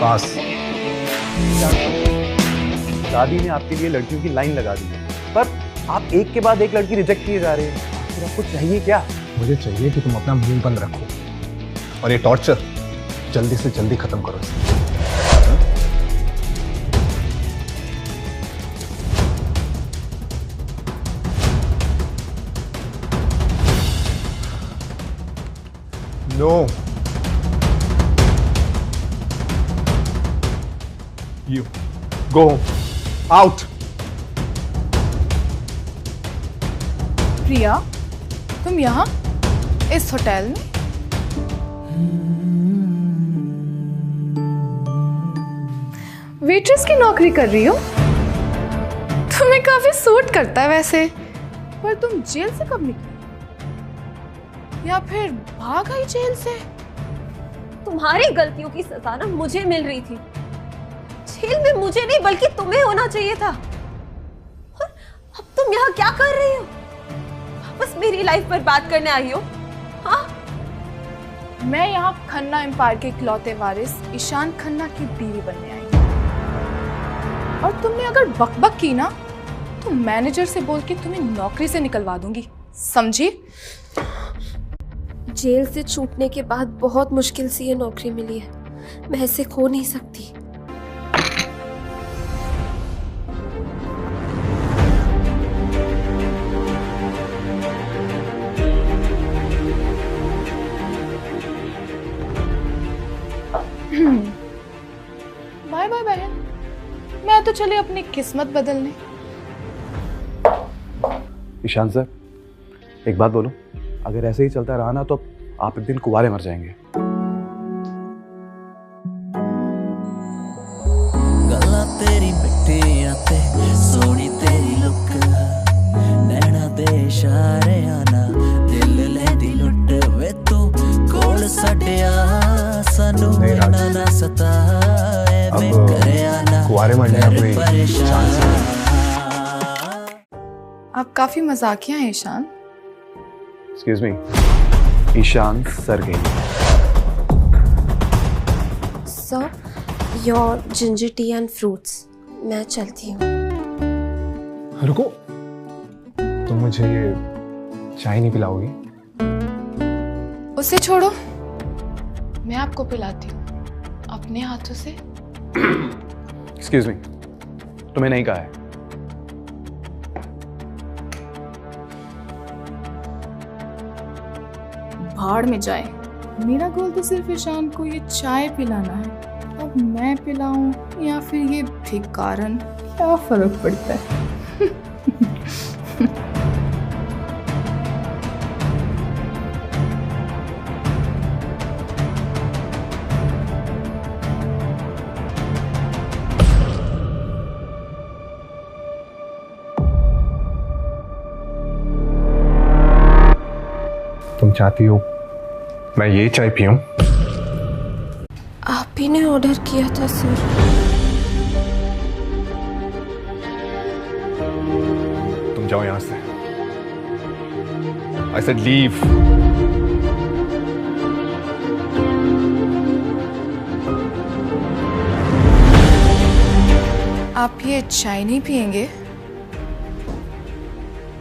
पास। दादी ने आपके लिए लड़कियों की लाइन लगा दी है, पर आप एक के बाद एक लड़की रिजेक्ट किए जा रहे हैं। फिर आपको चाहिए क्या? मुझे चाहिए कि तुम अपना मुंह बंद रखो और ये टॉर्चर जल्दी से जल्दी खत्म करो इसे। No. You go out. प्रिया, तुम यहाँ इस होटल में? वेट्रेस की नौकरी कर रही हो? तुम्हें काफी सूट करता है वैसे, पर तुम जेल से कब निकली? या फिर भाग आई जेल से? तुम्हारी गलतियों की सजा ना मुझे मिल रही थी। जेल में मुझे नहीं बल्कि तुम्हें होना चाहिए था। और अब तुम यहाँ क्या कर रही हो? बस मेरी लाइफ बर्बाद करने आई हो? हाँ? मैं यहाँ खन्ना एम्पायर के इकलौते वारिस ईशान खन्ना की बीवी बनने आई हूँ। और तुमने अगर बकबक की ना, तो मैनेजर से बोल के तुम्हें नौकरी से निकलवा दूंगी, समझी? जेल से छूटने के बाद बहुत मुश्किल से ये नौकरी मिली है, मैं ऐसे खो नहीं सकती। बाय बाय बहन, मैं तो चली अपनी किस्मत बदलने। ईशान सर, एक बात बोलूं, अगर ऐसे ही चलता रहा ना तो आप एक दिन कुंवारे मर जाएंगे। गल्ला तेरी मिट्टियां ते सोनी तेरी लुक, नैना दे इशारे आना दिल लेंदी लुट वे तू कोल सटिया सानू ना सताए मैं करे आना कुंवारे मरने का कोई चांस नहीं। आप काफी मजाकिया हैं Ishan. Excuse me, Ishan Sergei. Sir, your ginger tea and fruits. मैं चलती हूँ। रुको, तुम मुझे चाय नहीं पिलाओगी? उसे छोड़ो, मैं आपको पिलाती हूँ अपने हाथों से। Excuse me, तुम्हें नहीं कहा है। भाड़ में जाए, मेरा गोल तो सिर्फ ईशान को ये चाय पिलाना है। अब मैं पिलाऊं या फिर ये भिखारन, क्या फर्क पड़ता है? तुम चाहती हो मैं ये चाय पीऊं? आप ही ने ऑर्डर किया था सर। तुम जाओ यहां से। I said leave. आप ये चाय नहीं पियेंगे?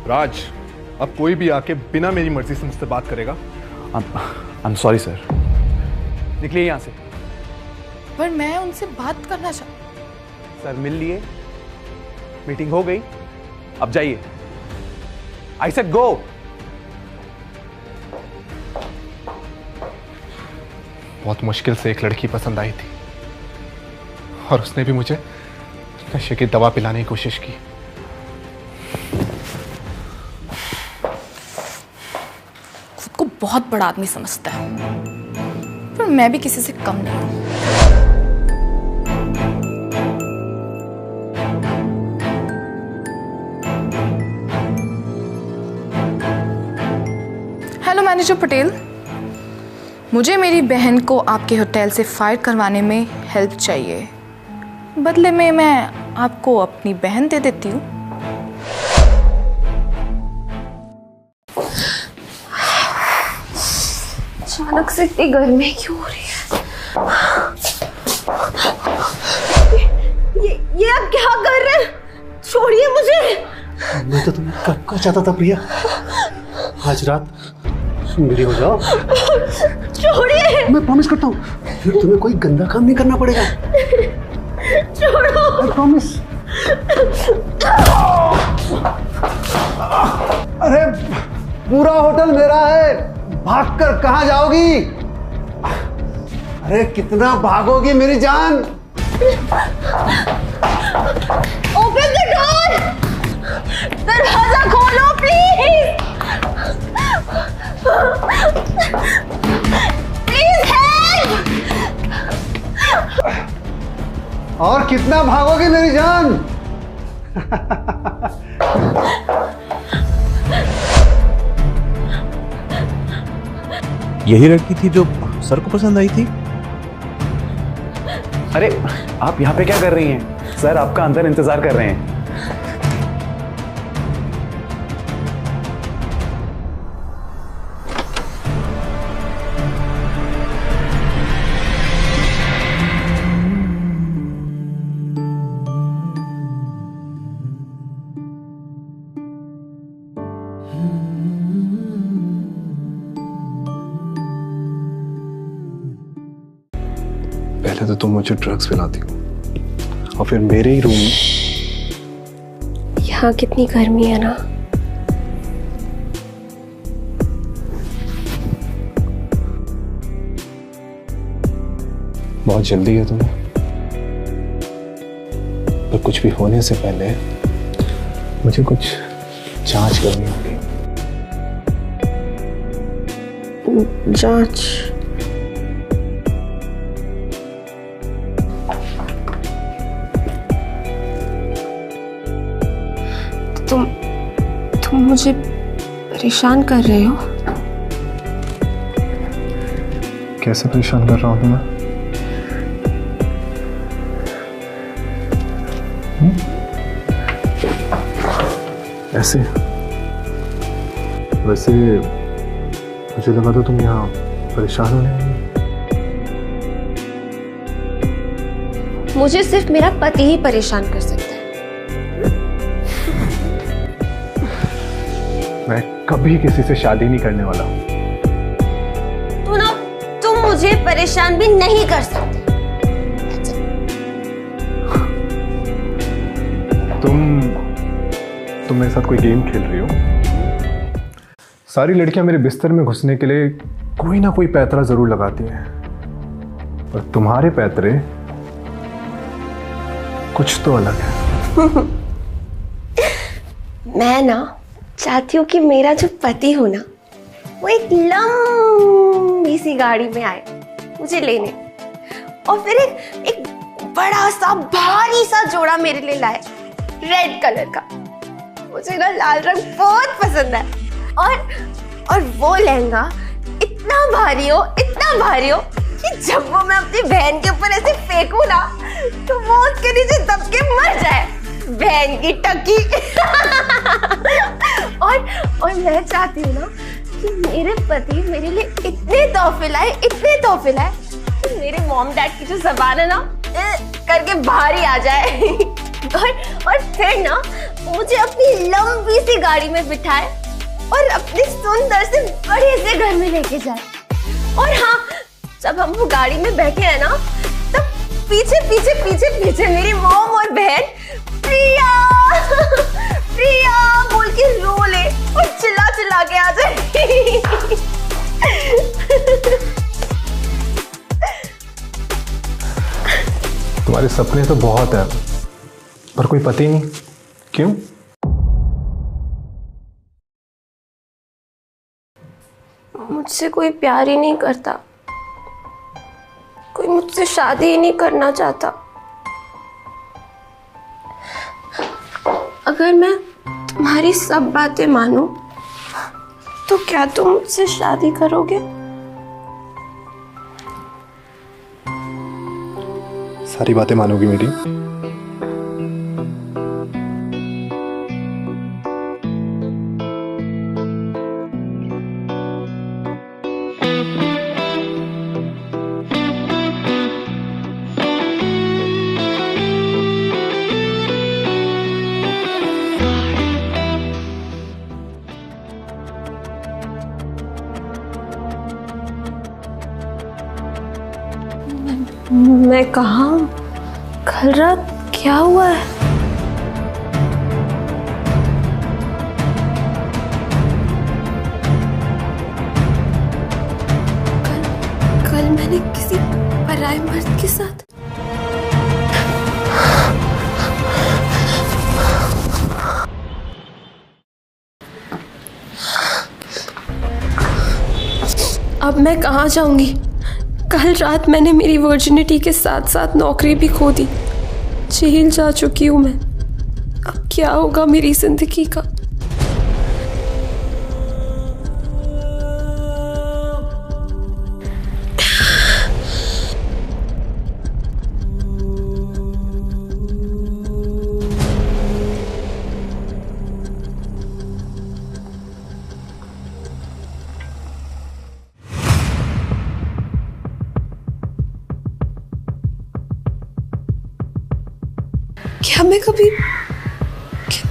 राज, अब कोई भी आके बिना मेरी मर्जी से मुझसे बात करेगा? I'm sorry sir. निकलिए यहाँ से। पर मैं उनसे बात करना सर मिल लिए, मीटिंग हो गई, अब जाइए। I said go। बहुत मुश्किल से एक लड़की पसंद आई थी और उसने भी मुझे नशे की दवा पिलाने की कोशिश की। खुद को बहुत बड़ा आदमी समझता है, पर मैं भी किसी से कम नहीं हूं। हेलो मैनेजर पटेल, मुझे मेरी बहन को आपके होटल से फायर करवाने में हेल्प चाहिए। बदले में मैं आपको अपनी बहन दे देती हूँ। अचानक से इतनी गर्मी क्यों हो रही है? छोड़िए मुझे। मैं तो तुम्हें कब का चाहता था प्रिया। आज रात मेरी हो जाओ। छोड़िए। मैं प्रॉमिस करता हूँ फिर तुम्हें कोई गंदा काम नहीं करना पड़ेगा। छोड़ो। I promise. अरे पूरा होटल मेरा है, भागकर कहाँ जाओगी? अरे कितना भागोगी मेरी जान? Open the door. दरवाजा खोलो प्लीज। Please help. और कितना भागोगी मेरी जान? यही लड़की थी जो सर को पसंद आई थी? अरे आप यहाँ पे क्या कर रही हैं? सर आपका अंदर इंतजार कर रहे हैं। पहले तो तुम मुझे ड्रग्स पिलाती हो और फिर मेरे ही रूम में। यहाँ कितनी गर्मी है ना। बहुत जल्दी है तुम्हें, पर कुछ भी होने से पहले मुझे कुछ जांच करनी होगी। जांच? तुम मुझे परेशान कर रहे हो? कैसे परेशान कर रहा हूं तुम्हें? ऐसे? वैसे मुझे लगा था तुम यहाँ परेशान होने आई हो। मुझे सिर्फ मेरा पति ही परेशान कर सकता है। मैं कभी किसी से शादी नहीं करने वाला हूँ। तुम मुझे परेशान भी नहीं कर सकते। तुम मेरे साथ कोई गेम खेल रही हो। सारी लड़कियां मेरे बिस्तर में घुसने के लिए कोई ना कोई पैतरा जरूर लगाती हैं, पर तुम्हारे पैतरे कुछ तो अलग है। मैं ना चाहती हूँ कि मेरा जो पति हो ना, वो एक लंबी सी गाड़ी में आए मुझे लेने, और फिर एक बड़ा सा भारी सा जोड़ा मेरे लिए लाए, रेड कलर का। मुझे ना लाल रंग बहुत पसंद है, और वो लहंगा इतना भारी हो कि जब वो मैं अपनी बहन के ऊपर ऐसे फेंकूं ना, तो वो उसके नीचे दब के मर जाए, बहन की टकी। और मैं चाहती हूँ ना कि मेरे पति मेरे लिए इतने तोहफे लाए कि मेरे मॉम डैड की जो ज़बान है ना करके बाहर ही आ जाए। और फिर ना मुझे अपनी लंबी सी गाड़ी में बिठाए और अपने सुंदर से बड़े से घर में लेके जाए। और हाँ, जब हम वो गाड़ी में बैठे हैं ना, तब पीछे पीछे पीछे पीछे मेरी मॉम और बहन प्रिया प्रिया बोल के रो ले और चिल्ला चिल्ला के आ जाए। तुम्हारे सपने तो बहुत है, पर कोई पति नहीं। क्यों? मुझसे कोई प्यार ही नहीं करता, कोई मुझसे शादी ही नहीं करना चाहता। अगर मैं तुम्हारी सब बातें मानूं, तो क्या तुम मुझसे शादी करोगे? सारी बातें मानोगी मेरी? मैं कहाँ हूँ? कल रात क्या हुआ है? कल मैंने किसी पराये मर्द के साथ अब मैं कहाँ जाऊंगी? कल रात मैंने मेरी वर्जिनिटी के साथ साथ नौकरी भी खो दी। जेल जा चुकी हूँ मैं। अब क्या होगा मेरी जिंदगी का? क्या मैं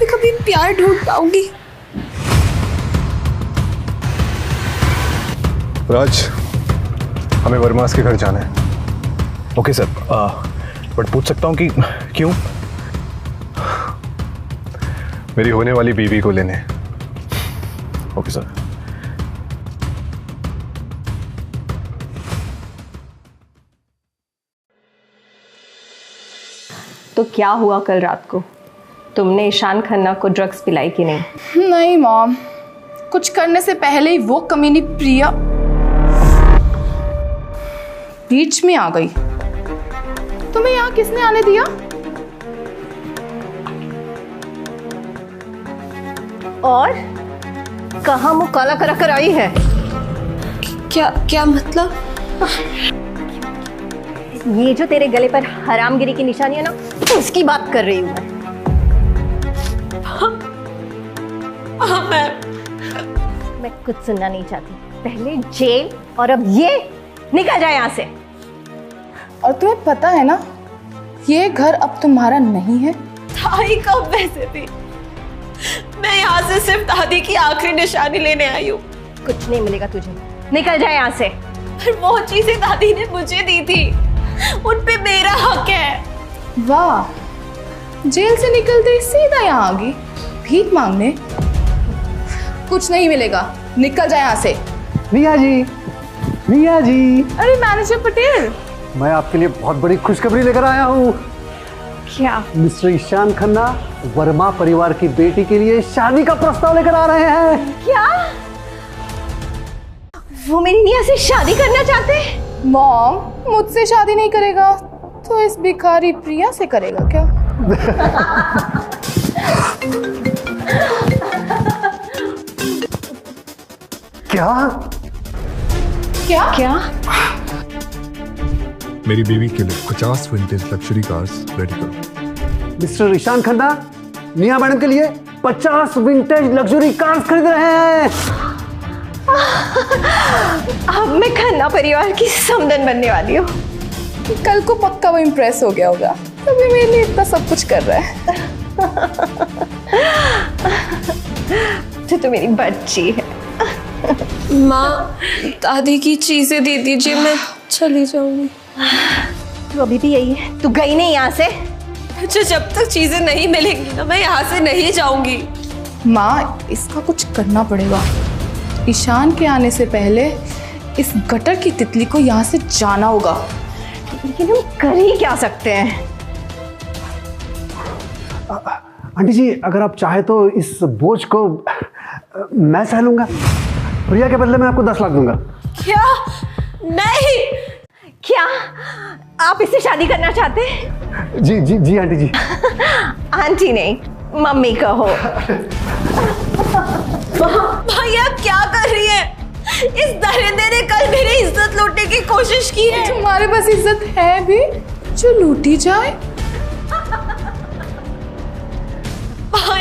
कभी प्यार ढूंढ पाऊंगी? राज, हमें वर्मास के घर जाना है। ओके सर, बट पूछ सकता हूँ कि क्यों? मेरी होने वाली बीवी को लेने। Okay sir. तो क्या हुआ कल रात को? तुमने ईशान खन्ना को ड्रग्स पिलाई कि नहीं? नहीं मॉम, कुछ करने से पहले ही वो कमीनी प्रिया बीच में आ गई। तुम्हें यहाँ किसने आने दिया? और कहाँ मुँह काला करा कर आई है? क्या मतलब? ये जो तेरे गले पर हरामगिरी की निशानी है ना, उसकी बात कर रही हूँ मैं कुछ सुनना नहीं चाहती। पहले जेल और अब ये, निकल जाए यहाँ से। और तुम्हें पता है ना, ये घर अब तुम्हारा नहीं है। दादी कब वैसे थी? मैं यहाँ से सिर्फ दादी की आखिरी निशानी लेने आई हूँ। कुछ नहीं मिलेगा तुझे, निकल जाए यहाँ से। वो चीजें दादी ने मुझे दी थी, उन पे मेरा हक है। वाह, जेल से निकलते ही सीधा यहाँ आ गई भीख मांगने। कुछ नहीं मिलेगा, निकल जाए यहाँ से। मिया जी, मिया जी, अरे मैनेजर पटेल, मैं आपके लिए बहुत बड़ी खुशखबरी लेकर आया हूँ। क्या? मिस्टर ईशान खन्ना वर्मा परिवार की बेटी के लिए शादी का प्रस्ताव लेकर आ रहे हैं। क्या? वो मेरी निया से शादी करना चाहते हैं? मॉम, मुझसे शादी नहीं करेगा तो इस भिखारी प्रिया से करेगा क्या? क्या? क्या? क्या? मेरी बीवी के लिए 50 विंटेज लग्जरी कार्स रेडी करो। मिस्टर ईशान खन्ना मिया मैडम के लिए 50 विंटेज लग्जरी कार्स खरीद रहे हैं। अब मैं खन्ना परिवार की समधन बनने वाली हूँ। कल को पक्का वो इम्प्रेस हो गया होगा, तभी मेरे लिए इतना सब कुछ कर रहा है। तो मेरी बच्ची है। माँ, दादी की चीजें दे दीजिए, मैं चली जाऊंगी। तू अभी भी यही है? तू गई नहीं यहाँ से? मुझे जब तक चीजें नहीं मिलेंगी ना, मैं यहाँ से नहीं जाऊंगी। माँ, इसका कुछ करना पड़ेगा। ईशान के आने से पहले इस गटर की तितली को यहाँ से जाना होगा। लेकिन हम कर ही क्या सकते हैं? आंटी जी, अगर आप चाहे तो इस बोझ को मैं सह लूंगा। प्रिया के बदले मैं आपको 10 लाख दूंगा। क्या? नहीं। क्या आप इससे शादी करना चाहते हैं? जी जी जी आंटी जी। आंटी नहीं, मम्मी कहो। भैया क्या कर रही है? इस दरिंदे ने कल मेरी इज्जत लूटने की कोशिश की है। तुम्हारे पास इज्जत है भी जो लूटी जाए?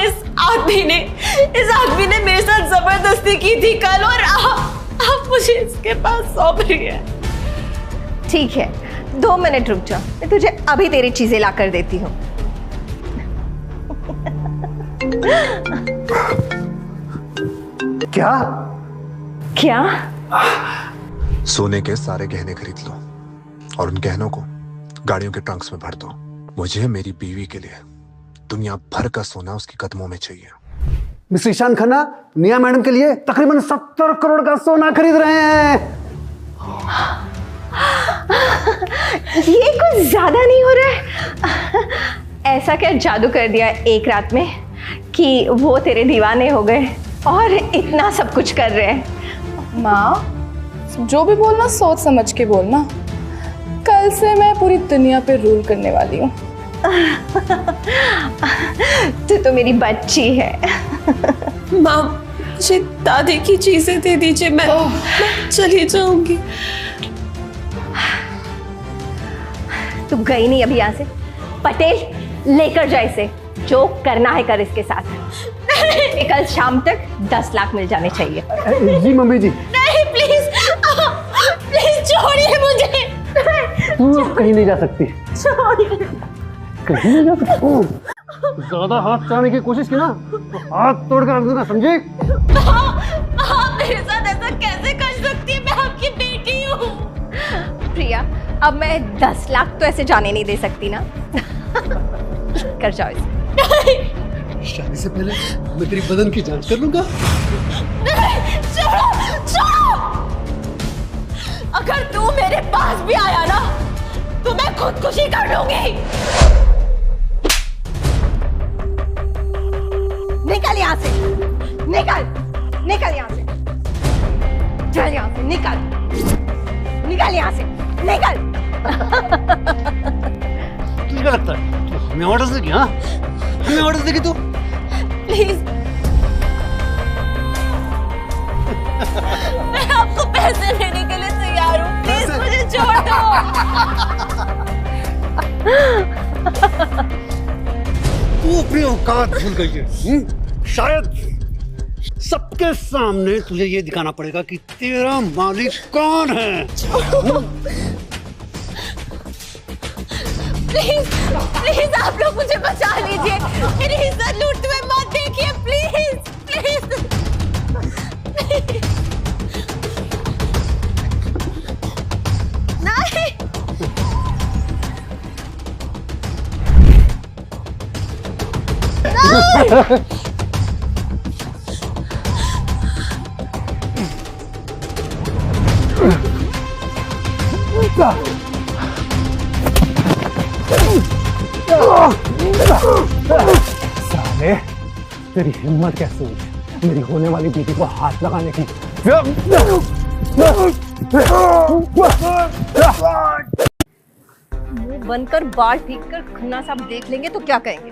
इस आदमी ने मेरे साथ जबरदस्ती की थी कल, और आप मुझे इसके पास सौंप रही है। ठीक है, 2 मिनट रुक जा, मैं तुझे अभी तेरी चीजें ला कर देती हूँ। क्या? क्या? सोने के सारे गहने खरीद लो और उन गहनों को गाड़ियों के ट्रंक्स में भर दो। मुझे मेरी बीवी के लिए दुनिया भर का सोना उसके कदमों में चाहिए। मिस्टर ईशान खन्ना निया मैडम के लिए तकरीबन 70 करोड़ का सोना खरीद रहे हैं। ये कुछ ज्यादा नहीं हो रहा है? ऐसा क्या जादू कर दिया एक रात में कि वो तेरे दीवाने हो गए और इतना सब कुछ कर रहे हैं? माँ, जो भी बोलना सोच समझ के बोलना। कल से मैं पूरी दुनिया पे रूल करने वाली हूँ। तू तो मेरी बच्ची है। माँ, मुझे दादी की चीजें दे दीजिए, मैं चली जाऊंगी। तू गई नहीं अभी यहाँ से? पटेल लेकर जा इसे, जो करना है कर इसके साथ। कल शाम तक 10 लाख मिल जाने चाहिए। जी मम्मी जी। नहीं, प्लीज प्लीज छोड़िए मुझे। तू अब कहीं नहीं जा सकती। कहीं नहीं जा सकती। ज्यादा हाथ चलाने की कोशिश की ना तो हाथ तोड़ कर रख दूंगा, समझी? आप मेरे साथ ऐसा कैसे कर सकती है? मैं आपकी बेटी हूँ। प्रिया, अब मैं 10 लाख तो ऐसे जाने नहीं दे सकती ना। कर जाओ इसे। शादी से पहले मैं तेरी बदन की जांच कर लूंगा। छोड़ो, छोड़ो। अगर तू मेरे पास भी आया ना तो मैं खुदकुशी कर लूंगी। निकल यहाँ से, निकल, निकल यहाँ से, चल यहाँ से, निकल, निकल यहाँ से, निकल। तुझे क्या लगता है तू हमें ऑर्डर देगी? हाँ, हमें ऑर्डर देगी तू? प्लीज, मैं आपको पैसे देने के लिए तैयार हूँ। प्लीज मुझे छोड़ दो। तू अपनी औकात भूल गई है। शायद सबके सामने तुझे ये दिखाना पड़ेगा कि तेरा मालिक कौन है। प्लीज प्लीज आप लोग मुझे बचा लीजिए। मेरी इज्जत लूटते हुए मत देखिए, प्लीज प्लीज। नहीं, साले, तेरी हिम्मत कैसे हुई मेरी होने वाली बेटी को हाथ लगाने की? मुंह बनकर बाल ठीक कर खन्ना साहब देख लेंगे तो क्या कहेंगे?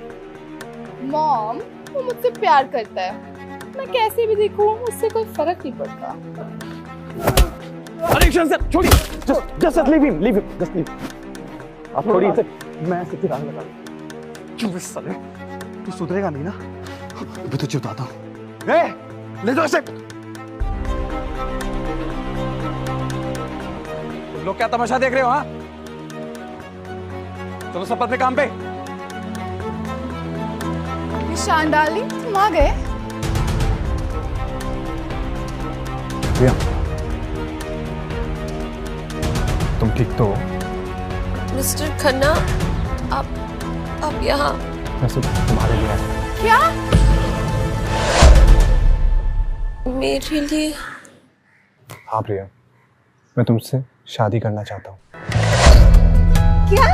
मॉम, वो मुझसे प्यार करता है। मैं कैसे भी दिखूं उससे कोई फर्क नहीं पड़ता। अरे ईशान सर, छोड़िए। Just leave him, just leave. आप छोड़िए इसे, मैं इसे फिर आग लगा दूं। क्यों बे साले, तू सुधरेगा नहीं ना? अभी तुझे बताता हूँ। ले दो इसे। तुम लोग क्या तमाशा देख रहे हो? हाँ, चलो सब अपने काम पे। ईशान डार्लिंग, तुम आ गए? प्रिया, तुम ठीक तो हो? मिस्टर खन्ना, आप यहाँ? मैं सिर्फ तुम्हारे लिए आया। क्या? मेरे लिए? हाँ प्रिया, मैं तुमसे शादी करना चाहता हूँ। क्या?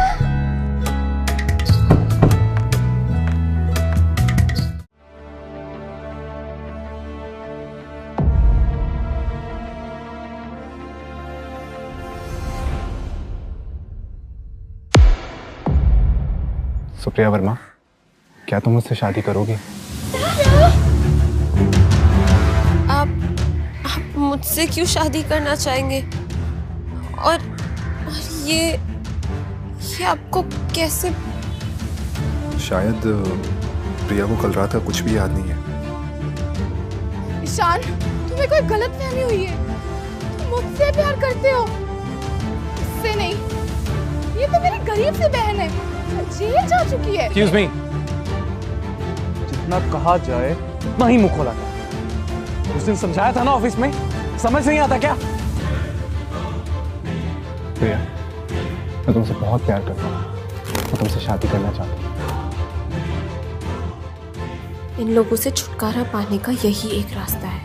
सुप्रिया वर्मा, क्या तुम मुझसे शादी करोगी? आप मुझसे क्यों शादी करना चाहेंगे? और ये आपको कैसे? शायद प्रिया को कल रात का कुछ भी याद नहीं है। ईशान, तुम्हें कोई गलतफहमी हुई है। तुम मुझसे प्यार करते हो, मुझसे नहीं। ये तो मेरी गरीब सी बहन है, जेल जा चुकी है। Excuse me, जितना कहा जाए उतना ही मुंह खोला जाए। उस दिन समझाया था ना ऑफिस में, समझ नहीं आता क्या? प्रिया, मैं तुमसे बहुत प्यार करता हूँ, मैं तुमसे शादी करना चाहता हूँ। इन लोगों से छुटकारा पाने का यही एक रास्ता है।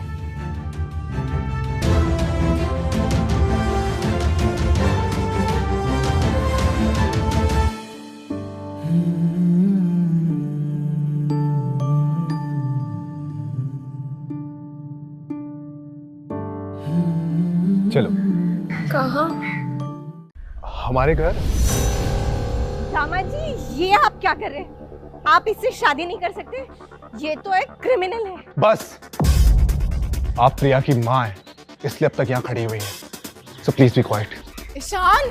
चलो। कहाँ? हमारे घर। दामाद जी, ये आप क्या कर रहे हैं? आप इससे शादी नहीं कर सकते। ये तो एक क्रिमिनल है। बस, आप प्रिया की माँ हैं, इसलिए अब तक यहाँ खड़ी हुई हैं। So please be quiet. Ishan,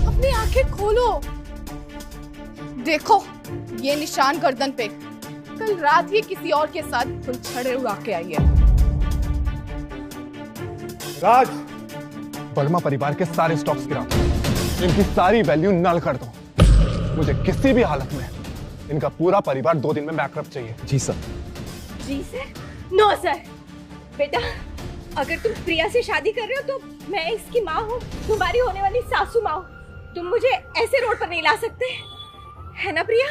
अपनी आंखें खोलो। देखो, ये निशान गर्दन पे कल रात ही किसी और के साथ फुलछड़े उड़ा के आई है। राज, वर्मा परिवार के सारे स्टॉक्स गिरा दो, इनकी सारी वैल्यू नल कर दो। मुझे किसी भी हालत में इनका पूरा परिवार 2 दिन में बैकरप्ट चाहिए। जी सर। जी सर? No sir. बेटा, अगर तुम प्रिया से शादी कर रहे हो तो मैं इसकी माँ हूँ, तुम्हारी होने वाली सासू माँ हूँ। तुम मुझे ऐसे रोड पर नहीं ला सकते, है ना प्रिया?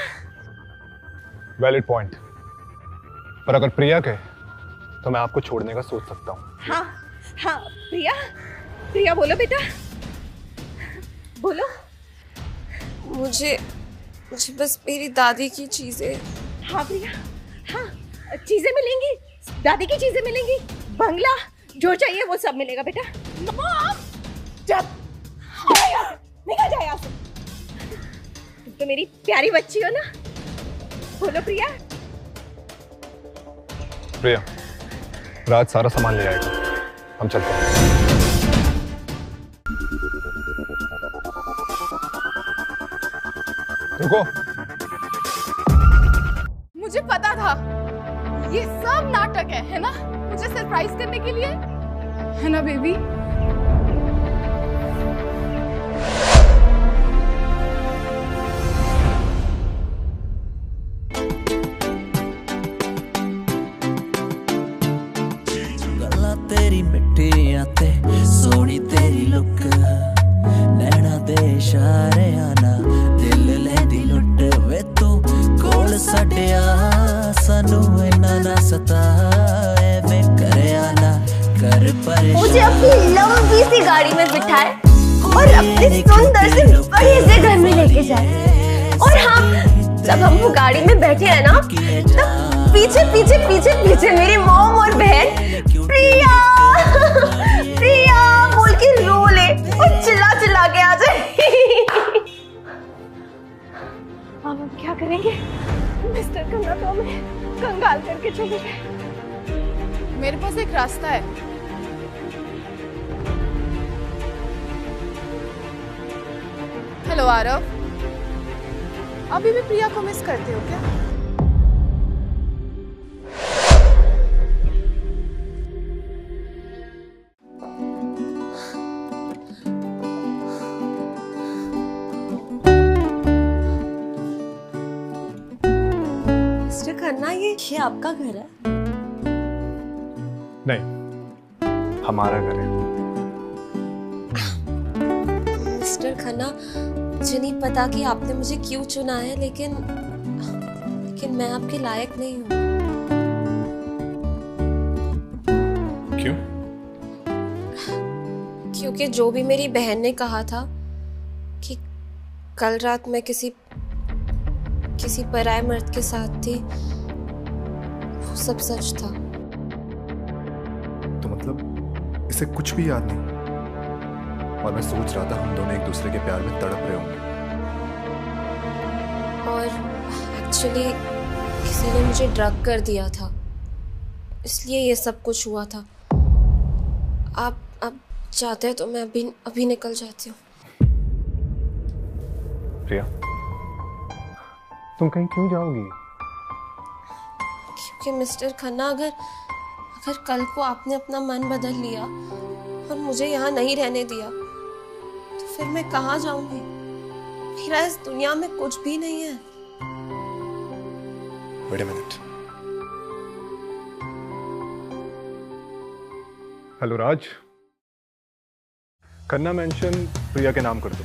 वैलिड पॉइंट, पर अगर प्रिया कहे तो मैं आपको छोड़ने का सोच सकता हूँ। हाँ हाँ प्रिया, प्रिया बोलो बेटा, बोलो। मुझे बस मेरी दादी की चीजें। हाँ प्रिया, हाँ, चीजें मिलेंगी, दादी की चीजें मिलेंगी, बंगला, जो चाहिए वो सब मिलेगा बेटा। निकल जाए यहाँ से। तुम तो मेरी प्यारी बच्ची हो ना। बोलो प्रिया। प्रिया, राज सारा सामान ले आएगा, हम चलते हैं। रुको। मुझे पता था ये सब नाटक है ना? मुझे सरप्राइज करने के लिए, है ना बेबी? गल्ला तेरी मिट्टियां ते सोनी तेरी लुक, नैना दे इशारे आना दिल लेंदी लुट वे तू कोल सटिया सानू इन्ना ना सता एवें करया ना कर परेशान। मुझे अपनी लंबी सी गाड़ी में बिठाए और अपने सुंदर से बड़े से घर में लेके जाए। और हाँ, जब हम वो गाड़ी में बैठे हैं ना, तब पीछे पीछे पीछे पीछे मेरी मॉम और बहन प्रिया प्रिया बोल के रो ले और चिल्ला चिल्ला के आ जाए। अब हम क्या करेंगे? मिस्टर खन्ना तो हमें कंगाल करके चले गए। मेरे पास एक रास्ता है। हेलो आरव, अभी भी प्रिया को मिस करते हो क्या? मिस्टर खन्ना, ये आपका घर है? नहीं, हमारा घर है। मिस्टर खन्ना, मुझे नहीं पता कि आपने मुझे क्यों चुना है, लेकिन मैं आपके लायक नहीं हूँ। क्यों? क्योंकि जो भी मेरी बहन ने कहा था कि कल रात मैं किसी पराये मर्द के साथ थी, वो सब सच था। तो मतलब इसे कुछ भी याद नहीं? और मैं सोच रहा था हम दोनों एक दूसरे के प्यार में तड़प रहे होंगे। और एक्चुअली किसी ने मुझे ड्रग कर दिया था, इसलिए ये सब कुछ हुआ था। आप चाहते हैं तो मैं अभी निकल जाती हूँ। प्रिया, तुम कहीं क्यों जाओगी? क्योंकि मिस्टर खन्ना, अगर कल को आपने अपना मन बदल लिया और मुझे यहाँ नहीं रहने दिया, तो फिर मैं कहाँ जाऊंगी? मेरा इस दुनिया में कुछ भी नहीं है। Wait a minute. Hello Raj, Khanna mansion Priya के नाम कर दो।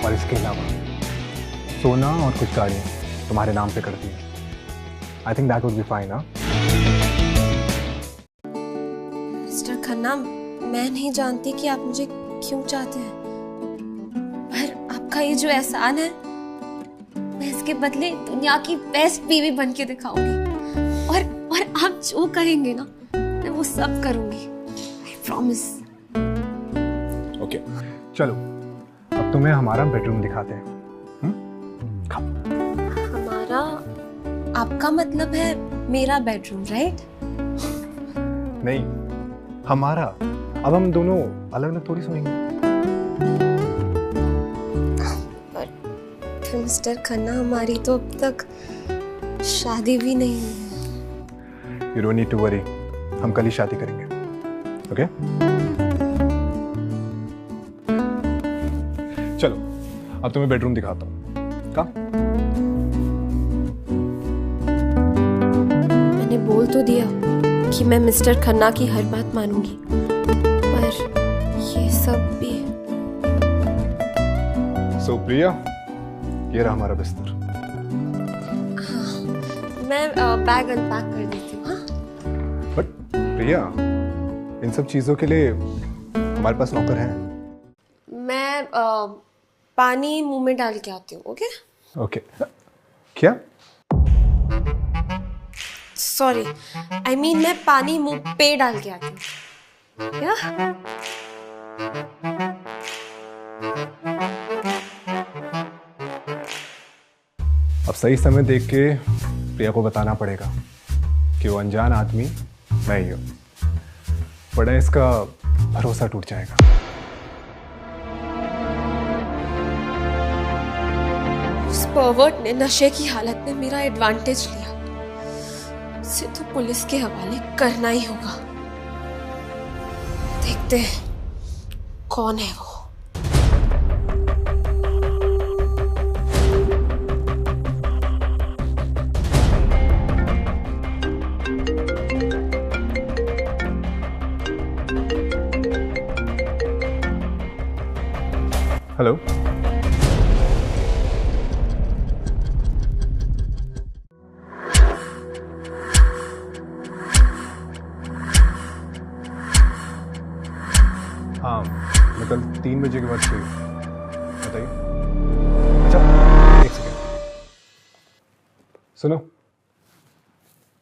और इसके अलावा सोना और कुछ गाड़ियाँ तुम्हारे नाम पे कर दी। I think that would be fine. हाँ मिस्टर खन्ना, मैं नहीं जानती कि आप मुझे क्यों चाहते हैं, पर आपका ये जो एहसान है, मैं इसके बदले दुनिया की बेस्ट बीवी बन के दिखाऊंगी। और आप जो कहेंगे ना, मैं वो सब करूंगी। I promise. ओके चलो, अब तुम्हें हमारा बेडरूम दिखाते हैं। हमारा, आपका मतलब है मेरा बेडरूम, राइट? नहीं, हमारा। अब हम दोनों अलग अलग थोड़ी सोएंगे। पर मिस्टर खन्ना, हमारी तो अब तक शादी भी नहीं हुई है। You don't need to worry, हम कल ही शादी करेंगे। ओके चलो, अब तुम्हें बेडरूम दिखाता हूँ। कहाँ? मैंने बोल तो दिया कि मैं मिस्टर खन्ना की हर बात मानूंगी, पर ये सब भी। सो प्रिया, ये रहा हमारा बिस्तर। मैं बैग अनपैक कर देती हूँ। हाँ, बट प्रिया, इन सब चीजों के लिए हमारे पास नौकर हैं। मैं पानी मुंह में डाल के आती हूँ। ओके ओके क्या? सॉरी, आई मीन मैं पानी मुंह पे डाल के आती हूँ। क्या? अब सही समय देख के प्रिया को बताना पड़ेगा कि वो अनजान आदमी मैं ही हूँ, वरना इसका भरोसा टूट जाएगा। उस परवर्ट ने नशे की हालत में मेरा एडवांटेज लिया। उसे तो पुलिस के हवाले करना ही होगा। देखते हैं कौन है वो। हेलो, हाँ मैं कल 3 बजे के बाद फ्री हूँ, बताइए। अच्छा एक सेकेंड, सुनो,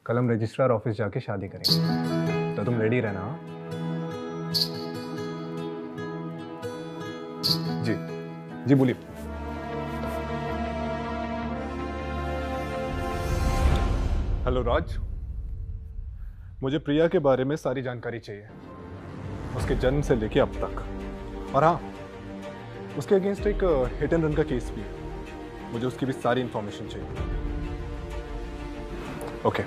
कल हम रजिस्ट्रार ऑफिस जाके शादी करेंगे, तो तुम रेडी रहना। हाँ? जी जी बोलिए। हेलो राज, मुझे प्रिया के बारे में सारी जानकारी चाहिए, उसके जन्म से लेके अब तक। और हाँ, उसके अगेंस्ट एक हिट एंड रन का केस भी है, मुझे उसकी भी सारी इंफॉर्मेशन चाहिए। ओके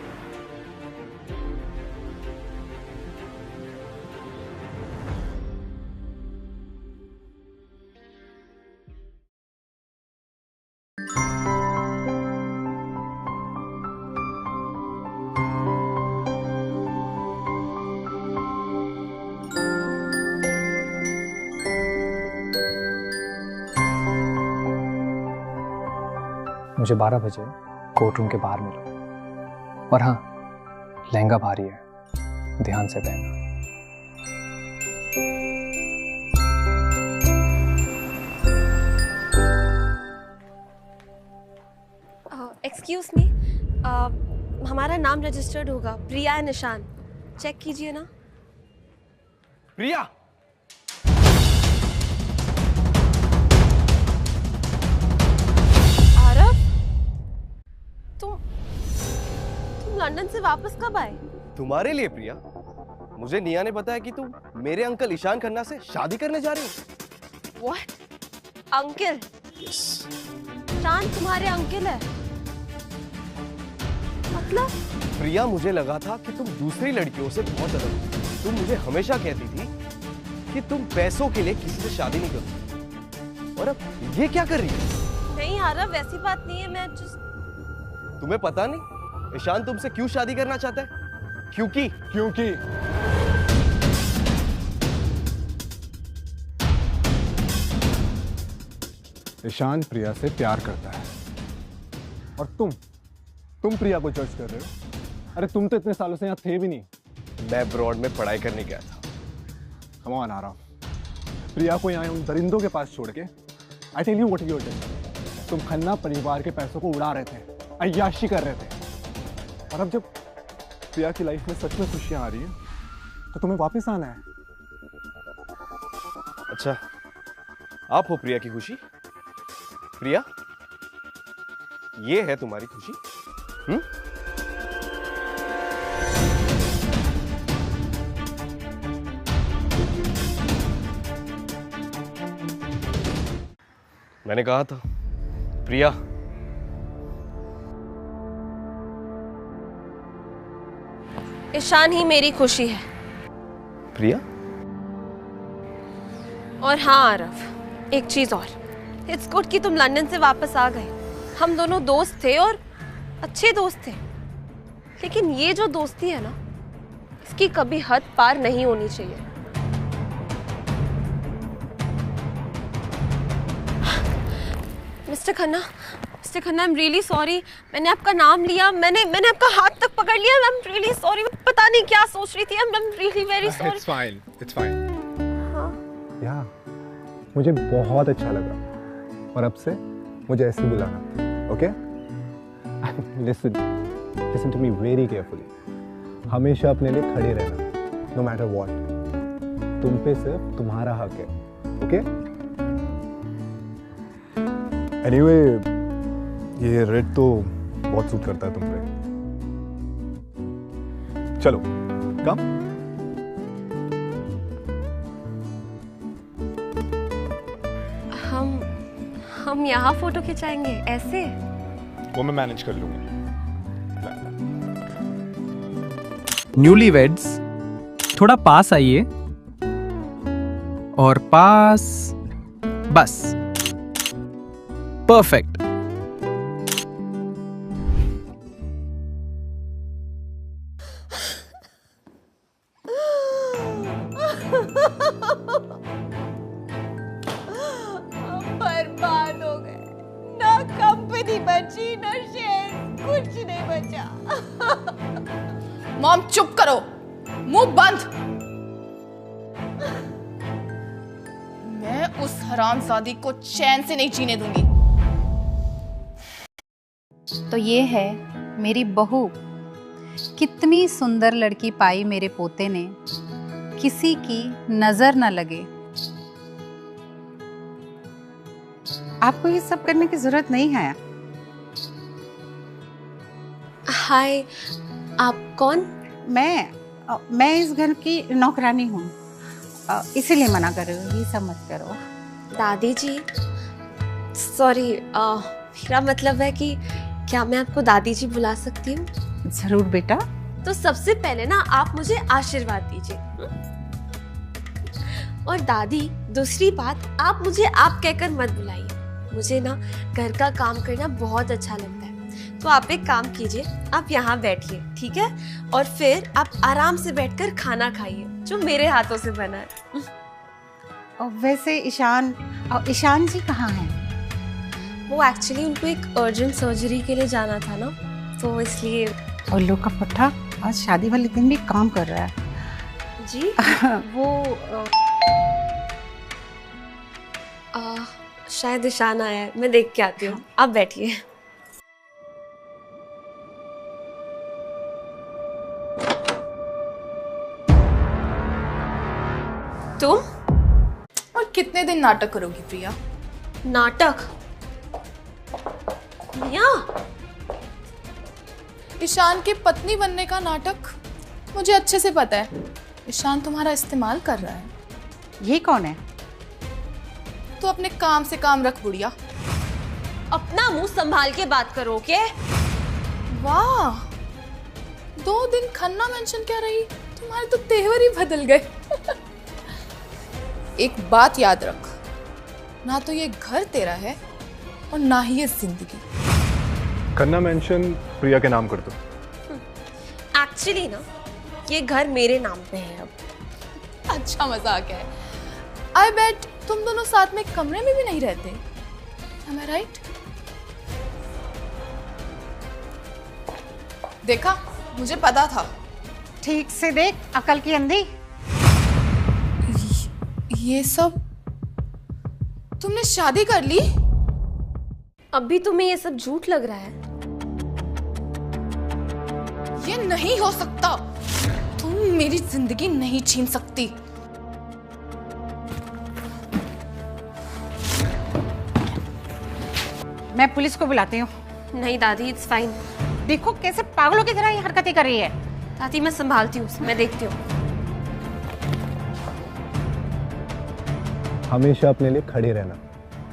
मुझे 12 बजे कोर्ट रूम के बाहर मिलो। और हाँ, लहंगा भारी है, ध्यान से पहनना। एक्सक्यूज मी, हमारा नाम रजिस्टर्ड होगा, प्रिया निशान। चेक कीजिए ना। प्रिया, तुम लंदन से वापस कब आए? तुम्हारे लिए प्रिया, मुझे निया ने बताया कि तुम मेरे अंकल ईशान खन्ना से शादी करने जा रहे हो। What? अंकल? यस। ईशान तुम्हारे अंकल है? मतलब? प्रिया, मुझे लगा था कि तुम दूसरी लड़कियों से बहुत अलग हो। तुम मुझे हमेशा कहती थी कि तुम पैसों के लिए किसी से शादी नहीं करती, और अब ये क्या कर रही है? नहीं यार, वैसी बात नहीं है, मैं तुम्हें पता नहीं ईशान तुमसे क्यों शादी करना चाहता है? क्योंकि ईशान प्रिया से प्यार करता है और तुम प्रिया को जज कर रहे हो। अरे तुम तो इतने सालों से यहाँ थे भी नहीं। मैं अब्रॉड में पढ़ाई करने गया था। कम ऑन आराम, प्रिया को यहाँ उन दरिंदों के पास छोड़ के I tell you what you did. तुम खन्ना परिवार के पैसों को उड़ा रहे थे, अय्याशी कर रहे थे। और अब जब प्रिया की लाइफ में सच में खुशियां आ रही हैं तो तुम्हें वापस आना है। अच्छा, आप हो प्रिया की खुशी? प्रिया, ये है तुम्हारी खुशी? मैंने कहा था प्रिया। ईशान ही मेरी खुशी है। प्रिया? और हाँ आरव, एक चीज और, इट्स गुड कि तुम लंदन से वापस आ गए। हम दोनों दोस्त थे और अच्छे दोस्त थे, लेकिन ये जो दोस्ती है ना, इसकी कभी हद पार नहीं होनी चाहिए। Mister Khanna, I am really sorry. मैंने आपका नाम लिया, मैंने आपका हाथ तक पकड़ लिया। I am really sorry. मैं पता नहीं क्या सोच रही थी। I am really very sorry. It's fine. या मुझे बहुत अच्छा लगा और अब से मुझे ऐसे ही बुलाना, okay? Listen to me very carefully. हमेशा अपने लिए खड़े रहना, नो मैटर व्हाट। तुम पे सिर्फ तुम्हारा हक है, ओके? एनीवे, ये रेड तो बहुत सूट करता है तुम पे। चलो कम। हम यहाँ फोटो खिंचाएंगे ऐसे? वो मैं मैनेज कर लूंगा। न्यूलीवेड्स, थोड़ा पास आइए। और पास, बस परफेक्ट। बर्बाद हो गए, ना कंपनी बची, ना शेयर, कुछ नहीं बचा। मॉम चुप करो, मुंह बंद। मैं उस हरामजादी को चैन से नहीं जीने दूंगी। तो ये है मेरी बहू। कितनी सुंदर लड़की पाई मेरे पोते ने, किसी की नजर न लगे। आपको ये सब करने की जरूरत नहीं है। हाय, आप कौन? मैं इस घर की नौकरानी हूँ, इसीलिए मना कर रही हूँ। ये सब मत करो। दादी जी, सॉरी, मेरा मतलब है कि क्या मैं आपको दादी जी बुला सकती हूँ? जरूर बेटा। तो सबसे पहले ना आप मुझे आशीर्वाद दीजिए। और दादी, दूसरी बात, आप मुझे आप कहकर मत बुलाइए। मुझे ना घर का काम करना बहुत अच्छा लगता है। तो आप एक काम कीजिए, आप यहाँ बैठिए, ठीक है? और फिर आप आराम से बैठकर खाना खाइए जो मेरे हाथों से बना है। और वैसे ईशान जी कहाँ हैं? वो एक्चुअली उनको एक अर्जेंट सर्जरी के लिए जाना था ना, तो इसलिए। और लोग का पट्टा आज शादी वाले दिन भी काम कर रहा है जी। वो शायद ईशान आया है, मैं देख के आती हूँ। आप बैठिए। तुम? और कितने दिन नाटक करोगी प्रिया? नाटक? मिया? ईशान की पत्नी बनने का नाटक मुझे अच्छे से पता है। ईशान तुम्हारा इस्तेमाल कर रहा है। ये कौन है? तो अपने काम से काम रख बुढ़िया। अपना मुंह संभाल के बात करो, ओके? वाह, 2 दिन खन्ना मेंशन क्या रही, तुम्हारे तो तेवर ही बदल गए। एक बात याद रख, ना तो ये घर तेरा है और ना ही ये जिंदगी। खन्ना मेंशन प्रिया के नाम कर दो। एक्चुअली ना ये घर मेरे नाम पे है अब। अच्छा मजाक है। आई बेट तुम दोनों साथ में कमरे में भी नहीं रहते। Am I right? देखा, मुझे पता था। ठीक से देख, अकल की अंधी। ये सब तुमने शादी कर ली? अब भी तुम्हें ये सब झूठ लग रहा है? ये नहीं हो सकता। तुम मेरी जिंदगी नहीं छीन सकती। मैं पुलिस को बुलाती हूँ। नहीं दादी, इट्स फाइन। देखो कैसे पागलों की तरह ये हरकतें कर रही है। दादी मैं संभालती हूँ, मैं देखती हूँ। हमेशा अपने लिए खड़े रहना,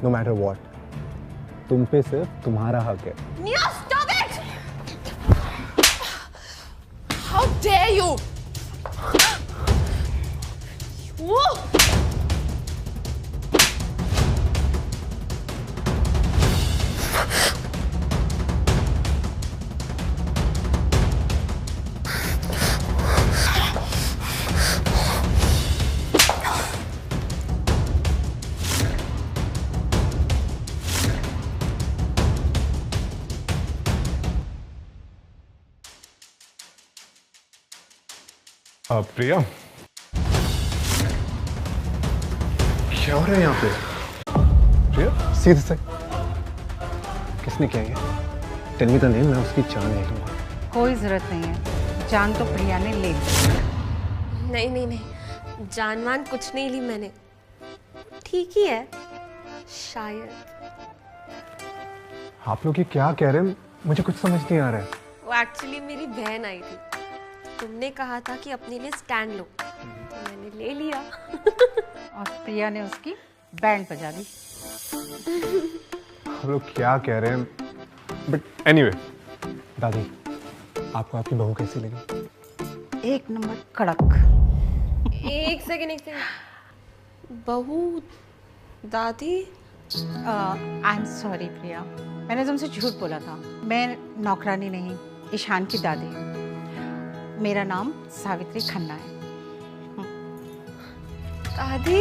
नो मैटर व्हाट। तुम पे सिर्फ तुम्हारा हक है। निया, stop it! How dare you? प्रिया, क्या हो रहा है यहाँ पे? प्रिया, सीधे से। किसने किया ये? टेल मी द नेम, मैं उसकी जान ले लूंगा। कोई जरूरत नहीं है, जान तो प्रिया ने ले ली। नहीं नहीं नहीं, जानवान कुछ नहीं ली मैंने। ठीक ही है शायद। आप लोग ये क्या कह रहे हैं? मुझे कुछ समझ नहीं आ रहा है। वो एक्चुअली मेरी बहन आई थी। तुमने कहा था कि अपने लिए स्टैंड लो, तो मैंने ले लिया। और प्रिया ने उसकी बैंड बजा दी। हम लोग क्या कह रहे हैं? बट एनीवे, दादी, आपको आपकी बहू कैसी लगी? एक नंबर कड़क। एक सेकंड। बहू? दादी? आई एम सॉरी प्रिया, मैंने तुमसे झूठ बोला था। मैं नौकरानी नहीं, ईशान की दादी। मेरा नाम सावित्री खन्ना है। दादी?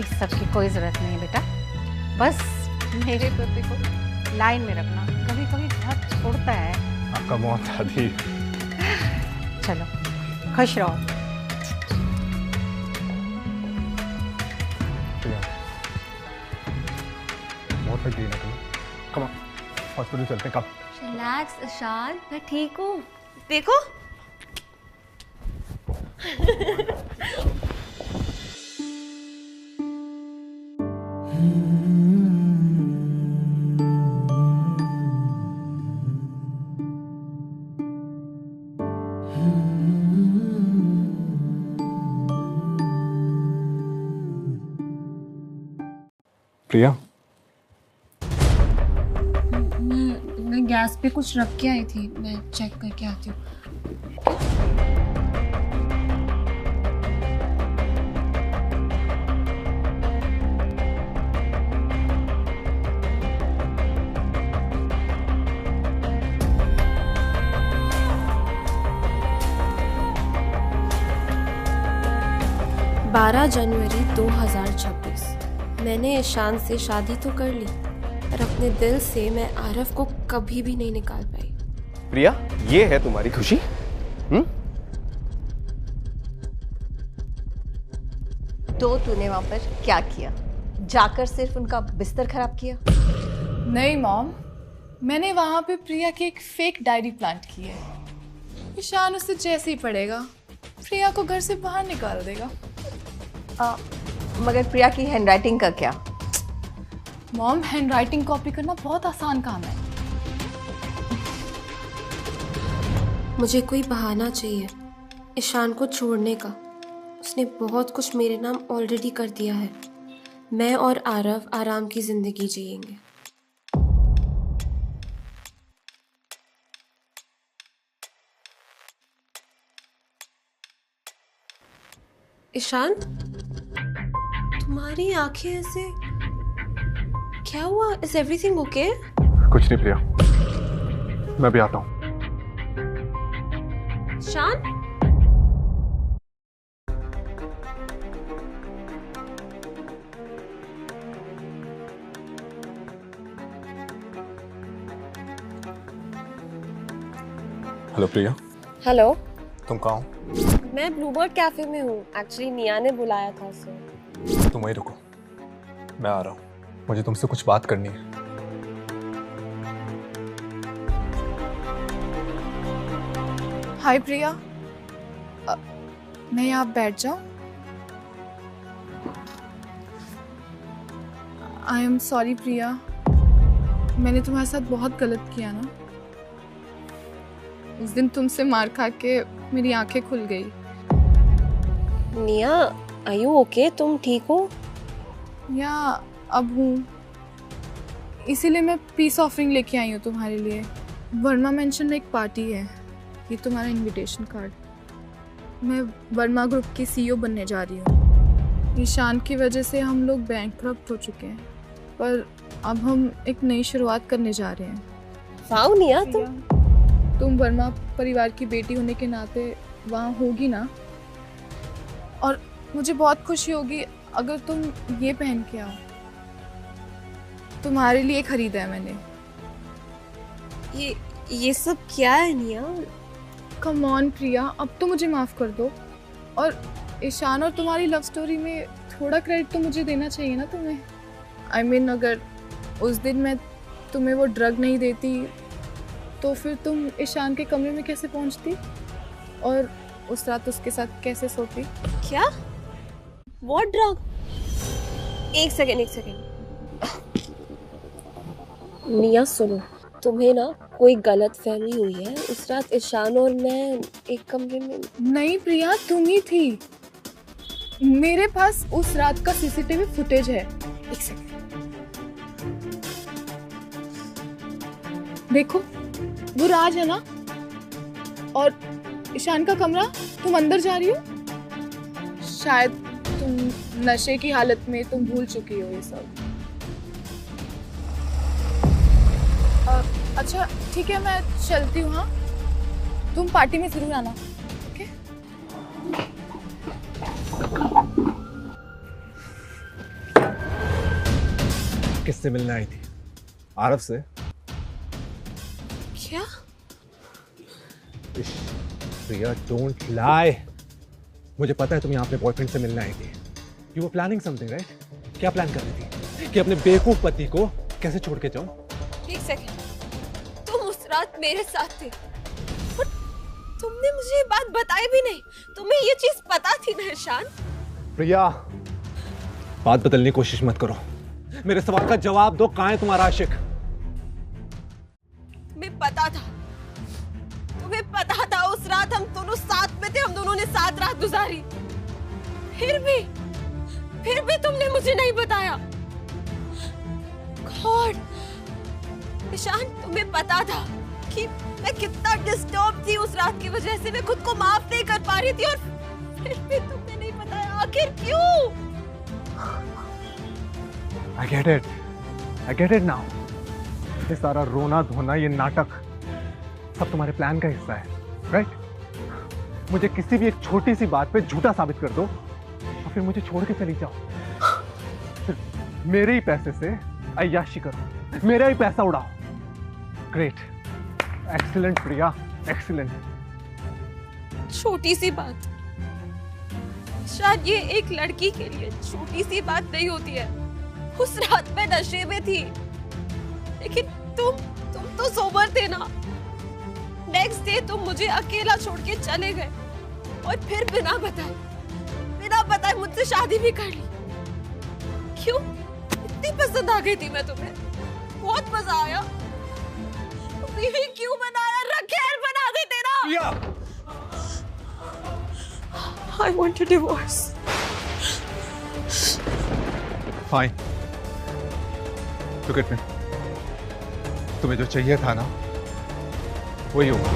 इस सब की कोई जरूरत नहीं है बेटा, बस मेरे पोते को लाइन में रखना। कभी कभी घर छोड़ता है। आपका मौत दादी। चलो खुश रहो। बहुत लगी ना तुम्हें? कम ऑन, हॉस्पिटल चलते हैं। कब? रिलैक्स ईशान, मैं ठीक हूँ। देखो प्रिया, मैं गैस पे कुछ रख के आई थी, मैं चेक करके आती हूँ। जनवरी 2026। मैंने ईशान से शादी तो कर ली, पर अपने दिल से मैं आरव को कभी भी नहीं निकाल पाई। प्रिया, ये है तुम्हारी खुशी? तो तूने वहां पर क्या किया? जाकर सिर्फ उनका बिस्तर खराब किया? नहीं मॉम, मैंने वहां पे प्रिया की एक फेक डायरी प्लांट की है। ईशान उसे जैसे ही पढ़ेगा, प्रिया को घर से बाहर निकाल देगा। मगर प्रिया की हैंडराइटिंग का क्या? मॉम, हैंडराइटिंग कॉपी करना बहुत आसान काम है। मुझे कोई बहाना चाहिए ईशान को छोड़ने का। उसने बहुत कुछ मेरे नाम ऑलरेडी कर दिया है। मैं और आरव आराम की जिंदगी जिएंगे। ईशान, तुम्हारी आंखें ऐसे क्या हुआ? Is everything okay? कुछ नहीं प्रिया, मैं भी आता हूँ। ईशान, हेलो प्रिया, हेलो, तुम कहाँ हो? मैं ब्लूबर्ड कैफे में हूँ। एक्चुअली निया ने बुलाया था सो। तुम वहीं रुको, मैं आ रहा हूँ। मुझे तुमसे कुछ बात करनी है। हाय प्रिया, मैं यहाँ बैठ जाऊँ? आई एम सॉरी प्रिया, मैंने तुम्हारे साथ बहुत गलत किया ना। उस दिन तुमसे मार खा के मेरी आंखें खुल गई। निया, आर यू ओके? तुम ठीक हो? या अब हूँ, इसीलिए मैं पीस ऑफरिंग लेके आई हूँ तुम्हारे लिए। वर्मा मेंशन में एक पार्टी है, ये तुम्हारा इनविटेशन कार्ड। मैं वर्मा ग्रुप की सीईओ बनने जा रही हूँ। ईशान की वजह से हम लोग बैंकक्रप्ट हो चुके हैं, पर अब हम एक नई शुरुआत करने जा रहे हैं। वाओ निया, तुम वर्मा परिवार की बेटी होने के नाते वहाँ होगी ना, और मुझे बहुत खुशी होगी अगर तुम ये पहन के आओ। तुम्हारे लिए खरीदा है मैंने। ये सब क्या है निया? कम ऑन प्रिया, अब तो मुझे माफ कर दो। और ईशान और तुम्हारी लव स्टोरी में थोड़ा क्रेडिट तो मुझे देना चाहिए ना तुम्हें। आई मीन, अगर उस दिन मैं तुम्हें वो ड्रग नहीं देती तो फिर तुम ईशान के कमरे में कैसे पहुंचती और उस रात उसके साथ कैसे सोती? क्या? What drug? एक सेकेंड। निया सुनो, तुम्हें ना कोई गलत फहमी हुई है। उस रात ईशान और मैं एक कमरे में। नहीं प्रिया, तुम ही थी। मेरे पास उस रात का सीसीटीवी फुटेज है। एक सेकेंड, देखो वो राज है ना, और ईशान का कमरा। तुम अंदर जा रही हो, शायद तुम नशे की हालत में तुम भूल चुकी हो ये सब। अच्छा ठीक है, मैं चलती हूँ। हाँ, तुम पार्टी में जरूर आना। ओके? किससे मिलने आई थी? आरव से। क्या? प्रिया, डोंट लाई। मुझे पता है तुम यहाँ अपने बॉयफ्रेंड से मिलने आई थी। You were planning something, right? क्या प्लान कर रही थी? कि अपने बेवकूफ पति को कैसे छोड़ के जाओ? एक सेकेंड, तुम उस रात मेरे साथ थे और तुमने मुझे ये बात बताई भी नहीं। तुम्हें ये चीज पता थी ना ईशान? प्रिया, बात बदलने की कोशिश मत करो। मेरे सवाल का जवाब दो, कहाँ है तुम्हारा आशिक? तुम्हें पता था, तुम्हें पता था उस रात हम दोनों साथ में थे, हम दोनों ने साथ रात गुजारी। फिर भी तुमने मुझे नहीं बताया। गॉड, ईशान, तुम्हें पता था कि मैं कितना डिस्टर्ब थी उस रात की वजह से। मैं खुद को माफ नहीं कर पा रही थी और फिर भी तुमने नहीं बताया। आखिर क्यों? I get it now. ये सारा रोना धोना, ये नाटक सब तुम्हारे प्लान का हिस्सा है, राइट? मुझे किसी भी एक छोटी सी बात पे झूठा साबित कर दो और फिर मुझे छोड़ के चली जाओ। फिर मेरे ही पैसे से अय्याशी करो, मेरा ही पैसा उड़ाओ। ग्रेट, एक्सीलेंट प्रिया, एक्सीलेंट। छोटी सी बात, शायद ये एक लड़की के लिए छोटी सी बात नहीं होती है। उस रात मैं नशे में थी, लेकिन तुम तो सोबर थे ना। नेक्स्ट डे तुम मुझे अकेला छोड़ के चले गए और फिर बिना बताए मुझसे शादी भी कर ली। क्यों? इतनी पसंद आ गई थी मैं तुम्हें, बहुत मजा आया। बीवी क्यों बनाया? रखेल बना दे तेरा। I want a divorce. Fine. Look at me. तुम्हें जो चाहिए था ना, वही होगा।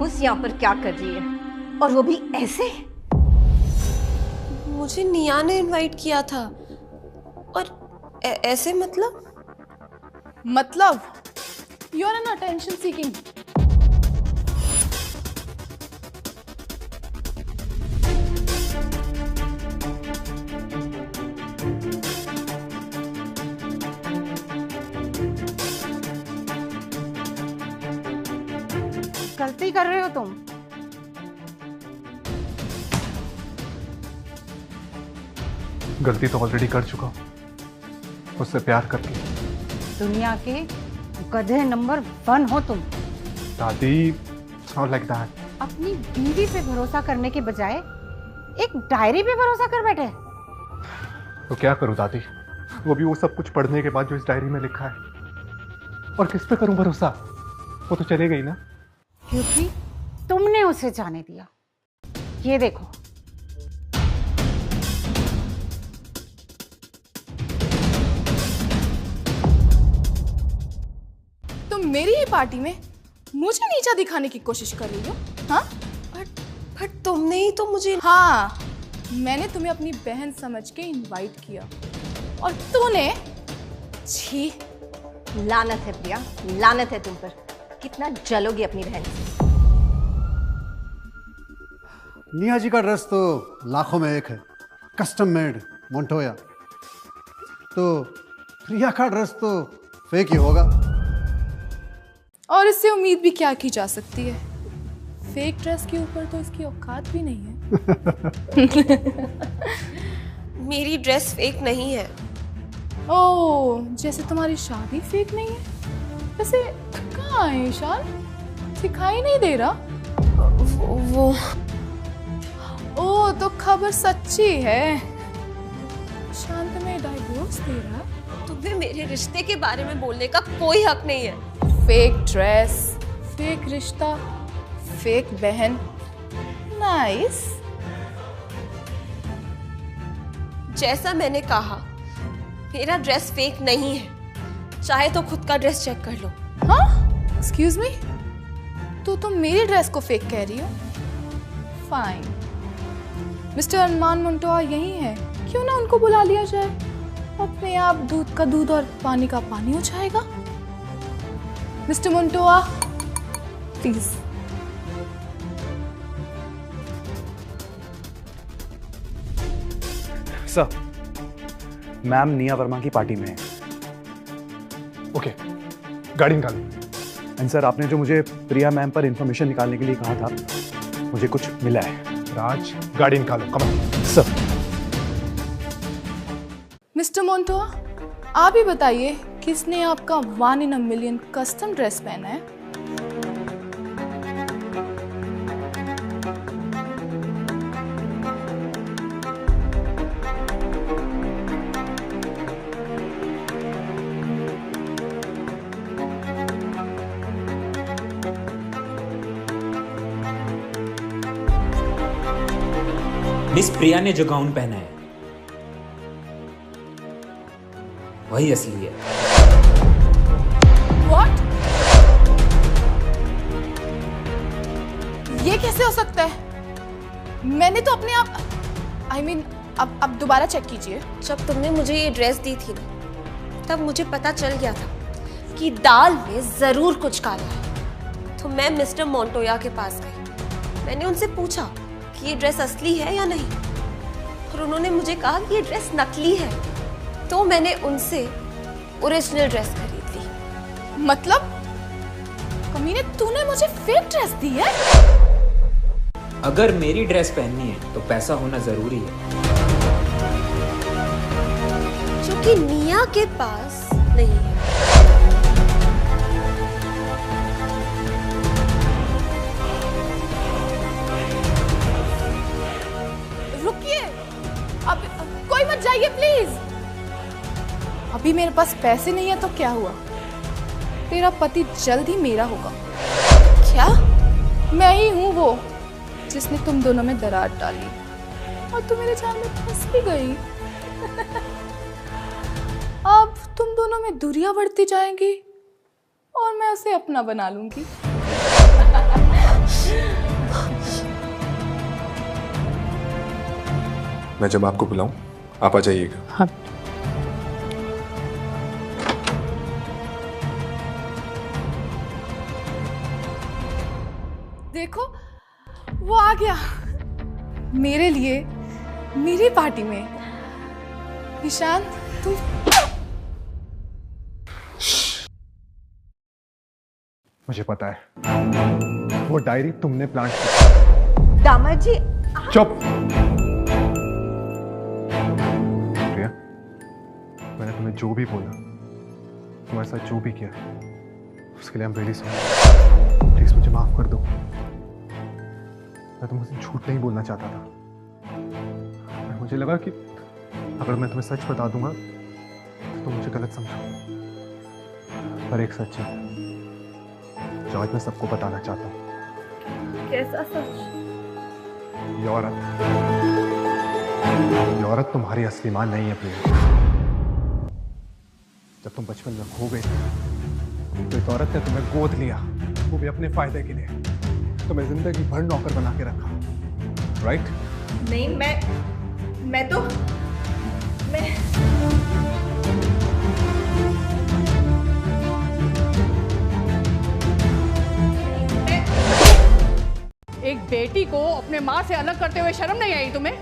कंजूस यहाँ पर क्या कर रही है, और वो भी ऐसे? मुझे निया ने इनवाइट किया था, और ऐसे मतलब you are an attention seeking. गलती कर रहे हो तुम। गलती तो ऑलरेडी कर चुका हूं, उससे प्यार करके। दुनिया के गधे नंबर 1 हो तुम। दादी, not like that. अपनी बीवी पे भरोसा करने के बजाय एक डायरी पे भरोसा कर बैठे। तो क्या करूं दादी, वो भी वो सब कुछ पढ़ने के बाद जो इस डायरी में लिखा है। और किस पे करूं भरोसा, वो तो चले गई ना। क्योंकि तुमने उसे जाने दिया। ये देखो, तुम मेरी ही पार्टी में मुझे नीचा दिखाने की कोशिश कर रही हो? हाँ, बट तुमने ही तो मुझे। हाँ, मैंने तुम्हें अपनी बहन समझ के इनवाइट किया और तूने, छी। लानत है प्रिया, लानत है तुम पर। कितना जलोगी अपनी बहन से। निया जी का ड्रेस तो लाखों में एक है, कस्टम मेड मोंटोया। तो प्रिया का ड्रेस तो फेक ही होगा। और इससे उम्मीद भी क्या की जा सकती है? फेक ड्रेस के ऊपर तो इसकी औकात भी नहीं है। मेरी ड्रेस फेक नहीं है। ओह, जैसे तुम्हारी शादी फेक नहीं है। वैसे कहाँ है ईशान? दिखाई नहीं दे रहा। वो ओह, तो खबर सच्ची है। ईशान तुम्हें डाइवोर्स दे रहा। तुम्हें मेरे रिश्ते के बारे में बोलने का कोई हक नहीं है। फेक ड्रेस, फेक रिश्ता, फेक बहन। नाइस। जैसा मैंने कहा, मेरा ड्रेस फेक नहीं है। चाहे तो खुद का ड्रेस चेक कर लो। हाँ? Excuse me? तो तुम मेरी ड्रेस को फेक कह रही हो? फाइन। मिस्टर अरमान मोंटोया यही है, क्यों ना उनको बुला लिया जाए। अपने आप दूध का दूध और पानी का पानी हो जाएगा। Mister Montoya, please. Sir, ma'am निया वर्मा की पार्टी में है। ओके, गाड़ी निकालो। एंड सर, आपने जो मुझे प्रिया मैम पर इंफॉर्मेशन निकालने के लिए कहा था, मुझे कुछ मिला है। राज, गाड़ी निकालो, come on. Sir. Mister Montoya, आप ही बताइए, किसने आपका 1 in a million custom dress पहना है? मिस प्रिया ने जो गाउन पहना है वही असली है। What? ये कैसे हो सकता है? मैंने तो अपने आप अब दोबारा चेक कीजिए। जब तुमने मुझे ये ड्रेस दी थी ना, तब मुझे पता चल गया था कि दाल में जरूर कुछ काला है। तो मैं मिस्टर मोंटोया के पास गई। मैंने उनसे पूछा कि ये ड्रेस असली है या नहीं, और उन्होंने मुझे कहा कि ये ड्रेस नकली है। तो मैंने उनसे ओरिजिनल ड्रेस खरीद ली। मतलब कमीने, तूने मुझे फेक ड्रेस दी है? अगर मेरी ड्रेस पहननी है तो पैसा होना जरूरी है, जो कि निया के पास नहीं है। रुकिए, अब कोई मत जाइए प्लीज। अभी मेरे पास पैसे नहीं है तो क्या हुआ? तेरा पति जल्द ही मेरा होगा। क्या? मैं ही हूँ वो जिसने तुम दोनों में दरार डाली, और तुम मेरे जाल में फंस भी गई। अब तुम दोनों में दूरियां बढ़ती जाएंगी और मैं उसे अपना बना लूंगी। मैं जब आपको बुलाऊं आप आ जाइएगा। हाँ। देखो वो आ गया मेरे लिए, मेरी पार्टी में। ईशान तुम मुझे पता है वो डायरी तुमने प्लांट की। दामाद जी चुप। प्रिया, मैंने तुम्हें जो भी बोला, तुम्हारे साथ जो भी किया, उसके लिए I'm really sorry। प्लीज मुझे माफ कर दो। मैं तुमसे झूठ नहीं बोलना चाहता था। मुझे लगा कि अगर मैं तुम्हें सच बता दूंगा तो तुम मुझे गलत समझो। पर एक सच है जो आज मैं सबको बताना चाहता हूँ। कैसा सच? ये औरत तुम्हारी असली मां नहीं है प्रिया। जब तुम बचपन में खो गए तो एक औरत ने तुम्हें गोद लिया, वो भी अपने फायदे के लिए। तुम्हें जिंदगी भर नौकर बना के रखा, राइट? नहीं, मैं तो एक बेटी को अपने माँ से अलग करते हुए शर्म नहीं आई तुम्हें?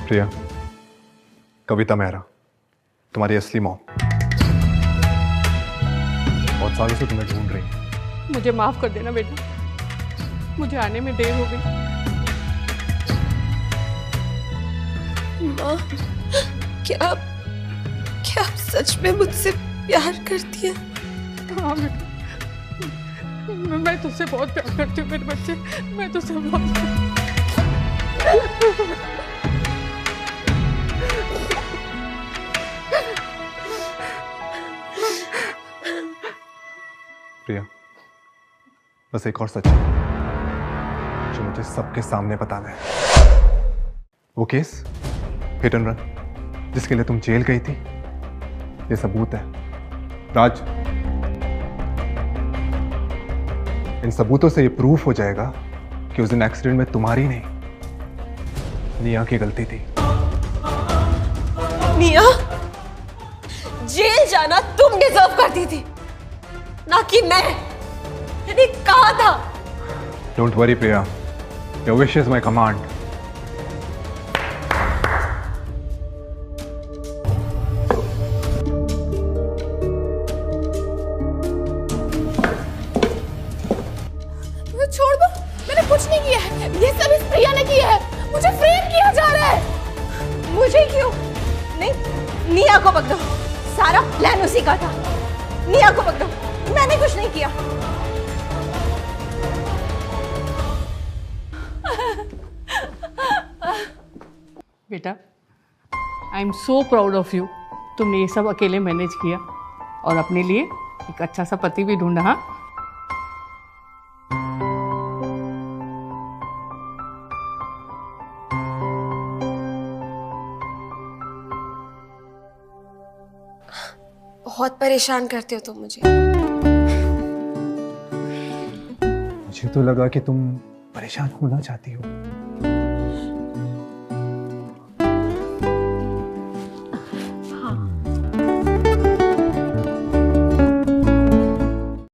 प्रिया, कविता मेहरा तुम्हारी असली मॉम बहुत सालों से तुम्हें ढूंढ रही है। मुझे माफ कर देना बेटा, मुझे आने में देर हो गई। माँ, क्या आप सच में मुझसे प्यार करती हैं? हाँ बेटा, मैं तुझसे बहुत प्यार करती हूँ मेरे बच्चे, मैं तुझसे बहुत प्रिया, बस एक और सच है जो मुझे सबके सामने बताना है। वो केस हिट एंड रन जिसके लिए तुम जेल गई थी, ये सबूत है। राज, इन सबूतों से ये प्रूफ हो जाएगा कि उस दिन एक्सीडेंट में तुम्हारी नहीं, निया की गलती थी। निया, जेल जाना तुम डिजर्व करती थी, ना कि मैं। मैंने कहा था। Don't worry Priya, your wish is my command. छोड़ दो, मैंने कुछ नहीं किया है। ये सब इस प्रिया ने किया है। मुझे फ्रेम किया जा रहा है। मुझे क्यों? नहीं, निया को पकड़ो। सारा प्लान उसी का था। निया को पकड़ो, मैंने कुछ नहीं किया। बेटा, I am so proud of you. तुमने ये सब अकेले मैनेज किया और अपने लिए एक अच्छा सा पति भी ढूंढा। हाँ, बहुत परेशान करते हो तुम मुझे। मुझे तो लगा कि तुम परेशान होना चाहती हो।